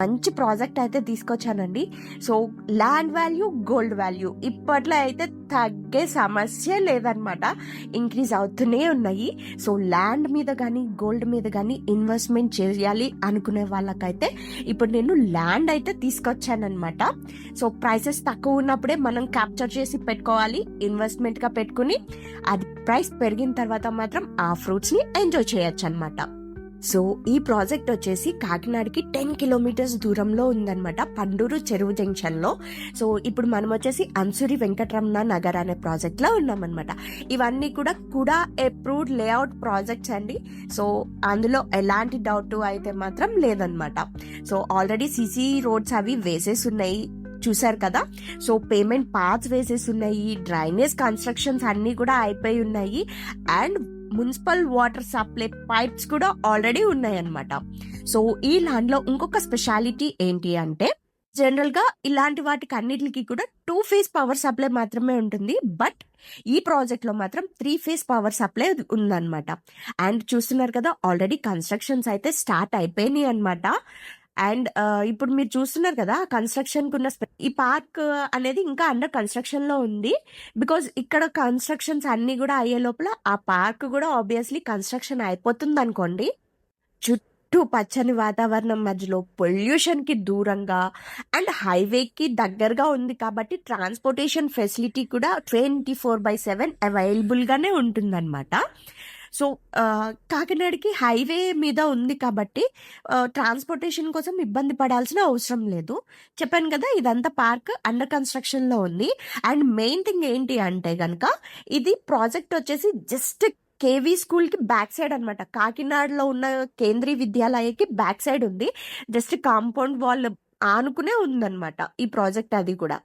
మంచి ప్రాజెక్ట్ అయితే తీసుకొచ్చానండి. So land value, gold value ఇప్పట్లో అయితే తగ్గే సమస్య లేదనమాట, ఇంక్రీజ్ అవుతూనే ఉన్నాయి. సో ల్యాండ్ మీద కానీ గోల్డ్ మీద కానీ ఇన్వెస్ట్మెంట్ చేయాలి అనుకునే వాళ్ళకైతే ఇప్పుడు నేను ల్యాండ్ అయితే తీసుకొచ్చానమాట. సో ప్రైసెస్ తక్కువ ఉన్నప్పుడే మనం క్యాప్చర్ చేసి పెట్టుకోవాలి, ఇన్వెస్ట్మెంట్గా పెట్టుకుని అది ప్రైస్ పెరిగిన తర్వాత మాత్రం ఆ ఫ్రూట్స్ని ఎంజాయ్ చేయొచ్చు అనమాట. సో ఈ ప్రాజెక్ట్ వచ్చేసి కాకినాడకి 10 కిలోమీటర్స్ దూరంలో ఉందన్నమాట, పండూరు చెరువు జంక్షన్లో. సో ఇప్పుడు మనం వచ్చేసి అన్సూరి వెంకటరమణ నగర్ అనే ప్రాజెక్ట్లో ఉన్నామన్నమాట. ఇవన్నీ కూడా అప్రూవ్డ్ లేఅవుట్ ప్రాజెక్ట్స్ అండి. సో అందులో ఎలాంటి డౌట్ అయితే మాత్రం లేదనమాట. సో ఆల్రెడీ సీసీ రోడ్స్ అవి వేసేసి ఉన్నాయి, చూసారు కదా. సో పేమెంట్ పాత్స్ వేసేసి ఉన్నాయి, డ్రైనేజ్ కన్స్ట్రక్షన్స్ అన్నీ కూడా అయిపోయి ఉన్నాయి, and municipal water supply pipes కూడా ఆల్రెడీ ఉన్నాయి అన్నమాట. సో ఈ ల్యాండ్ లో ఇంకొక స్పెషాలిటీ ఏంటి అంటే, జనరల్ గా ఇలాంటి వాటికి అన్నిటికి కూడా 2 phase పవర్ సప్లై మాత్రమే ఉంటుంది, బట్ ఈ ప్రాజెక్ట్ లో మాత్రం 3 phase పవర్ సప్లై ఉందన్నమాట. అండ్ చూస్తున్నారు కదా, ఆల్రెడీ కన్స్ట్రక్షన్స్ అయితే స్టార్ట్ అయిపోయినాయి అనమాట. అండ్ ఇప్పుడు మీరు చూస్తున్నారు కదా, కన్స్ట్రక్షన్ కున్న ఈ పార్క్ అనేది ఇంకా అండర్ కన్స్ట్రక్షన్ లో ఉంది. బికాజ్ ఇక్కడ కన్స్ట్రక్షన్స్ అన్ని కూడా అయ్యే లోపల ఆ పార్క్ కూడా ఆబ్వియస్లీ కన్స్ట్రక్షన్ అయిపోతుంది అనుకోండి. చుట్టూ పచ్చని వాతావరణం మధ్యలో, పొల్యూషన్ కి దూరంగా అండ్ హైవేకి దగ్గరగా ఉంది కాబట్టి ట్రాన్స్పోర్టేషన్ ఫెసిలిటీ కూడా 24/7 అవైలబుల్ గానే ఉంటుందన్నమాట. సో కాకినాడకి హైవే మీద ఉంది కాబట్టి ట్రాన్స్పోర్టేషన్ కోసం ఇబ్బంది పడాల్సిన అవసరం లేదు. చెప్పాను కదా, ఇదంతా పార్క్ అండర్ కన్స్ట్రక్షన్ లో ఉంది. అండ్ మెయిన్ థింగ్ ఏంటి అంటే గనక, ఇది ప్రాజెక్ట్ వచ్చేసి జస్ట్ కేవీ స్కూల్ కి బ్యాక్ సైడ్ అనమాట. కాకినాడలో ఉన్న కేంద్రీయ విద్యాలయకి బ్యాక్ సైడ్ ఉంది, జస్ట్ కాంపౌండ్ వాల్ ఆనుకునే ఉందన్నమాట ఈ ప్రాజెక్ట్ అది కూడా.